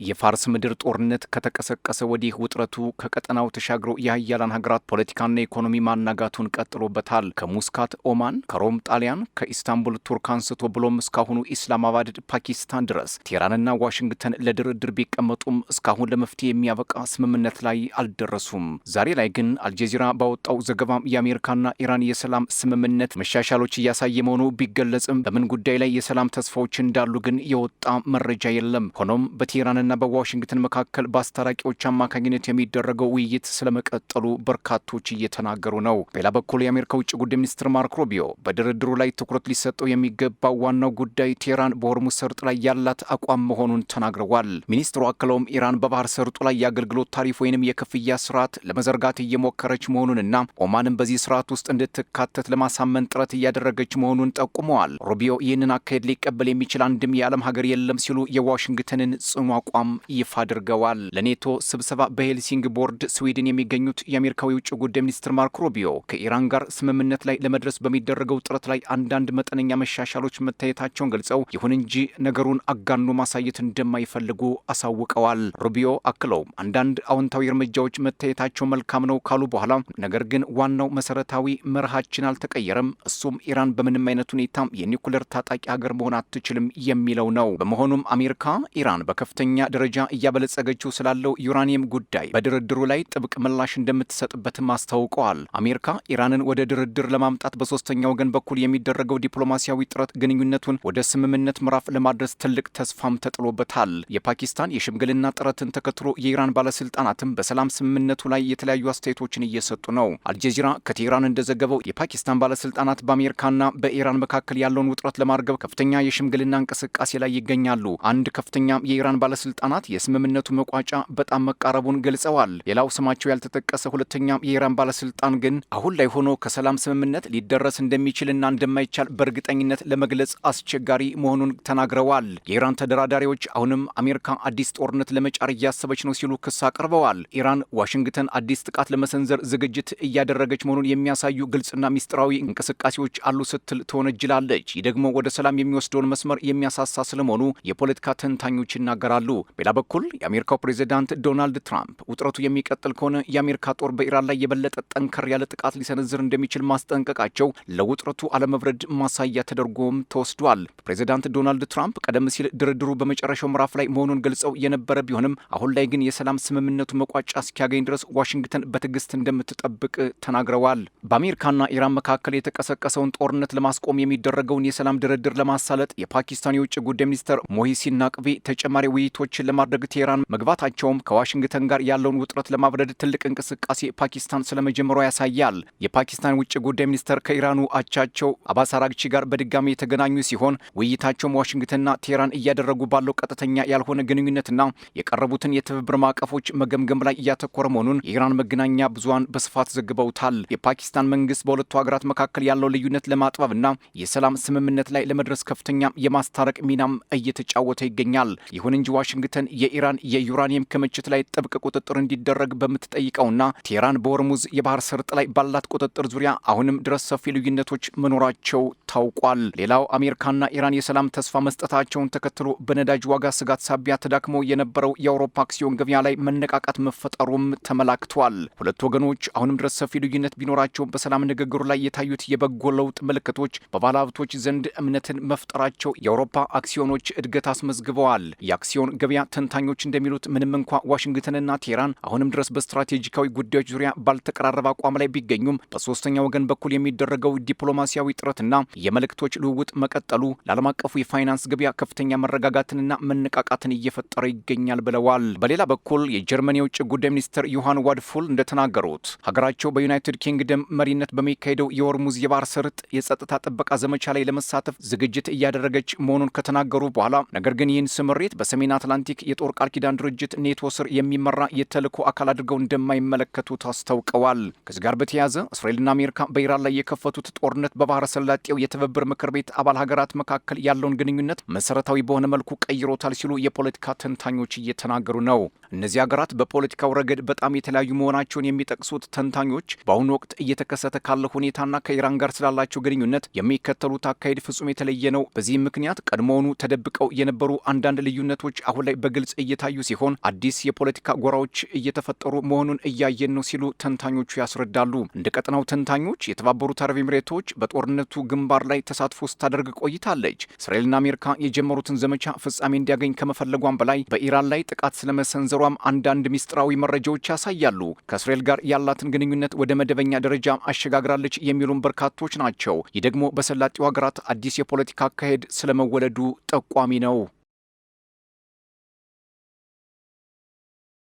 የፋርስ ምድር ጦርነት ከተቀሰቀሰ ወዲህ ውጥረቱ ከቀጠናው ተሻግሮ የሀያላን ሀገራት ፖለቲካና ኢኮኖሚ ማናጋቱን ቀጥሎበታል። ከሙስካት ኦማን፣ ከሮም ጣሊያን፣ ከኢስታንቡል ቱርክ አንስቶ ብሎም እስካሁኑ ኢስላማባድ ፓኪስታን ድረስ ቴህራንና ዋሽንግተን ለድርድር ቢቀመጡም እስካሁን ለመፍትሄ የሚያበቃ ስምምነት ላይ አልደረሱም። ዛሬ ላይ ግን አልጀዚራ ባወጣው ዘገባም የአሜሪካና ኢራን የሰላም ስምምነት መሻሻሎች እያሳየ መሆኑ ቢገለጽም በምን ጉዳይ ላይ የሰላም ተስፋዎች እንዳሉ ግን የወጣ መረጃ የለም። ሆኖም በቴህራንና በዋሽንግተን መካከል በአስታራቂዎች አማካኝነት የሚደረገው ውይይት ስለመቀጠሉ በርካቶች እየተናገሩ ነው። በሌላ በኩል የአሜሪካ ውጭ ጉዳይ ሚኒስትር ማርኮ ሩቢዮ በድርድሩ ላይ ትኩረት ሊሰጠው የሚገባው ዋናው ጉዳይ ቴህራን በሆርሙዝ ሰርጥ ላይ ያላት አቋም መሆኑን ተናግረዋል። ሚኒስትሩ አክለውም ኢራን በባህር ሰርጡ ላይ የአገልግሎት ታሪፍ ወይንም የክፍያ ስርዓት ለመዘርጋት እየሞከረች መሆኑንና ኦማንም በዚህ ስርዓት ውስጥ እንድትካተት ለማሳመን ጥረት እያደረገች መሆኑን ጠቁመዋል። ሩቢዮ ይህንን አካሄድ ሊቀበል የሚችል አንድም የዓለም ሀገር የለም ሲሉ የዋሽንግተንን ጽኑ አቋም ይፋ አድርገዋል። ለኔቶ ስብሰባ በሄልሲንግ ቦርድ ስዊድን የሚገኙት የአሜሪካው የውጭ ጉዳይ ሚኒስትር ማርኮ ሩቢዮ ከኢራን ጋር ስምምነት ላይ ለመድረስ በሚደረገው ጥረት ላይ አንዳንድ መጠነኛ መሻሻሎች መታየታቸውን ገልጸው ይሁን እንጂ ነገሩን አጋኖ ማሳየት እንደማይፈልጉ አሳውቀዋል። ሩቢዮ አክለው አንዳንድ አዎንታዊ እርምጃዎች መታየታቸው መልካም ነው ካሉ በኋላ ነገር ግን ዋናው መሰረታዊ መርሃችን አልተቀየረም፣ እሱም ኢራን በምንም አይነት ሁኔታ የኒኩሌር ታጣቂ ሀገር መሆን አትችልም የሚለው ነው። በመሆኑም አሜሪካ ኢራን በከፍተኛ ደረጃ እያበለጸገችው ስላለው ዩራኒየም ጉዳይ በድርድሩ ላይ ጥብቅ ምላሽ እንደምትሰጥበትም አስታውቀዋል። አሜሪካ ኢራንን ወደ ድርድር ለማምጣት በሶስተኛ ወገን በኩል የሚደረገው ዲፕሎማሲያዊ ጥረት ግንኙነቱን ወደ ስምምነት ምዕራፍ ለማድረስ ትልቅ ተስፋም ተጥሎበታል። የፓኪስታን የሽምግልና ጥረትን ተከትሎ የኢራን ባለስልጣናትም በሰላም ስምምነቱ ላይ የተለያዩ አስተያየቶችን እየሰጡ ነው። አልጀዚራ ከቴህራን እንደዘገበው የፓኪስታን ባለስልጣናት በአሜሪካና በኢራን መካከል ያለውን ውጥረት ለማርገብ ከፍተኛ የሽምግልና እንቅስቃሴ ላይ ይገኛሉ። አንድ ከፍተኛ የኢራን ባለስልጣናት የስምምነቱ መቋጫ በጣም መቃረቡን ገልጸዋል። ሌላው ስማቸው ያልተጠቀሰ ሁለተኛ የኢራን ባለስልጣን ግን አሁን ላይ ሆኖ ከሰላም ስምምነት ሊደረስ እንደሚችልና እንደማይቻል በእርግጠኝነት ለመግለጽ አስቸጋሪ መሆኑን ተናግረዋል። የኢራን ተደራዳሪዎች አሁንም አሜሪካ አዲስ ጦርነት ለመጫር እያሰበች ነው ሲሉ ክስ አቅርበዋል። ኢራን ዋሽንግተን አዲስ ጥቃት ለመሰንዘር ዝግጅት እያደረገች መሆኑን የሚያሳዩ ግልጽና ሚስጥራዊ እንቅስቃሴዎች አሉ ስትል ትወነጅላለች። ይህ ደግሞ ወደ ሰላም የሚወስደውን መስመር የሚያሳሳ ስለመሆኑ የፖለቲካ ተንታኞች ይናገራሉ። በሌላ በኩል የአሜሪካው ፕሬዚዳንት ዶናልድ ትራምፕ ውጥረቱ የሚቀጥል ከሆነ የአሜሪካ ጦር በኢራን ላይ የበለጠ ጠንከር ያለ ጥቃት ሊሰነዝር እንደሚችል ማስጠንቀቃቸው ለውጥረቱ አለመብረድ ማሳያ ተደርጎም ተወስዷል። ፕሬዚዳንት ዶናልድ ትራምፕ ቀደም ሲል ድርድሩ በመጨረሻው ምዕራፍ ላይ መሆኑን ገልጸው የነበረ ቢሆንም አሁን ላይ ግን የሰላም ስምምነቱ መቋጫ እስኪያገኝ ድረስ ዋሽንግተን በትዕግስት እንደምትጠብቅ ተናግረዋል። በአሜሪካና ኢራን መካከል የተቀሰቀሰውን ጦርነት ለማስቆም የሚደረገውን የሰላም ድርድር ለማሳለጥ የፓኪስታን የውጭ ጉዳይ ሚኒስትር ሞሂሲን ናቅቪ ተጨማሪ ውይይቶችን ለማድረግ ቴህራን መግባታቸውም ከዋሽንግተን ጋር ያለውን ውጥረት ለማብረድ ትልቅ እንቅስቃሴ ፓኪስታን ስለመጀመሯ ያሳያል። የፓኪስታን ውጭ ጉዳይ ሚኒስተር ከኢራኑ አቻቸው አባስ አራግቺ ጋር በድጋሚ የተገናኙ ሲሆን ውይይታቸውም ዋሽንግተንና ቴህራን እያደረጉ ባለው ቀጥተኛ ያልሆነ ግንኙነትና የቀረቡትን የትብብር ማዕቀፎች መገምገም ላይ እያተኮረ መሆኑን የኢራን መገናኛ ብዙሃን በስፋት ዘግበውታል። የፓኪስታን መንግስት በሁለቱ ሀገራት መካከል ያለው ልዩነት ለማጥበብና የሰላም ስምምነት ላይ ለመድረስ ከፍተኛ የማስታረቅ ሚናም እየተጫወተ ይገኛል። ይሁን እንጂ ዋሽንግተን የኢራን የዩራኒየም ክምችት ላይ ጥብቅ ቁጥጥር እንዲደረግ በምትጠይቀውና ቴህራን በሆርሙዝ የባህር ሰርጥ ላይ ባላት ቁጥጥር ዙሪያ አሁንም ድረስ ሰፊ ልዩነቶች መኖራቸው ታውቋል። ሌላው አሜሪካና ኢራን የሰላም ተስፋ መስጠታቸውን ተከትሎ በነዳጅ ዋጋ ስጋት ሳቢያ ተዳክሞ የነበረው የአውሮፓ አክሲዮን ገበያ ላይ መነቃቃት መፈጠሩም ተመላክቷል። ሁለቱ ወገኖች አሁንም ድረስ ሰፊ ልዩነት ቢኖራቸው በሰላም ንግግሩ ላይ የታዩት የበጎ ለውጥ ምልክቶች በባለሀብቶች ዘንድ እምነትን መፍጠራቸው የአውሮፓ አክሲዮኖች እድገት አስመዝግበዋል። የአክሲዮን ገበያ ተንታኞች እንደሚሉት ምንም እንኳ ዋሽንግተንና ቴህራን አሁንም ድረስ በስትራቴጂካዊ ጉዳዮች ዙሪያ ባልተቀራረበ አቋም ላይ ቢገኙም በሶስተኛ ወገን በኩል የሚደረገው ዲፕሎማሲያዊ ጥረትና የመልእክቶች ልውውጥ መቀጠሉ ለዓለም አቀፉ የፋይናንስ ገበያ ከፍተኛ መረጋጋትንና መነቃቃትን እየፈጠረ ይገኛል ብለዋል። በሌላ በኩል የጀርመን የውጭ ጉዳይ ሚኒስትር ዮሐን ዋድፉል እንደተናገሩት ሀገራቸው በዩናይትድ ኪንግደም መሪነት በሚካሄደው የሆርሙዝ የባህር ሰርጥ የጸጥታ ጥበቃ ዘመቻ ላይ ለመሳተፍ ዝግጅት እያደረገች መሆኑን ከተናገሩ በኋላ ነገር ግን ይህን ስምሪት በሰሜን አትላንቲክ የጦር ቃል ኪዳን ድርጅት ኔቶ ስር የሚመራ የተልዕኮ አካል አድርገው እንደማይመለከቱት አስታውቀዋል። ከዚህ ጋር በተያያዘ እስራኤልና አሜሪካ በኢራን ላይ የከፈቱት ጦርነት በባህረ ሰላጤው የትብብር ምክር ቤት አባል ሀገራት መካከል ያለውን ግንኙነት መሰረታዊ በሆነ መልኩ ቀይሮታል ሲሉ የፖለቲካ ተንታኞች እየተናገሩ ነው። እነዚህ ሀገራት በፖለቲካው ረገድ በጣም የተለያዩ መሆናቸውን የሚጠቅሱት ተንታኞች በአሁኑ ወቅት እየተከሰተ ካለ ሁኔታና ከኢራን ጋር ስላላቸው ግንኙነት የሚከተሉት አካሄድ ፍጹም የተለየ ነው። በዚህም ምክንያት ቀድሞውኑ ተደብቀው የነበሩ አንዳንድ ልዩነቶች አሁን ላይ ላይ በግልጽ እየታዩ ሲሆን አዲስ የፖለቲካ ጎራዎች እየተፈጠሩ መሆኑን እያየን ነው ሲሉ ተንታኞቹ ያስረዳሉ። እንደ ቀጠናው ተንታኞች የተባበሩት አረብ ኤምሬቶች በጦርነቱ ግንባር ላይ ተሳትፎ ስታደርግ ቆይታለች። እስራኤልና አሜሪካ የጀመሩትን ዘመቻ ፍጻሜ እንዲያገኝ ከመፈለጓም በላይ በኢራን ላይ ጥቃት ስለመሰንዘሯም አንዳንድ ሚስጥራዊ መረጃዎች ያሳያሉ። ከእስራኤል ጋር ያላትን ግንኙነት ወደ መደበኛ ደረጃ አሸጋግራለች የሚሉም በርካቶች ናቸው። ይህ ደግሞ በሰላጤው ሀገራት አዲስ የፖለቲካ አካሄድ ስለመወለዱ ጠቋሚ ነው።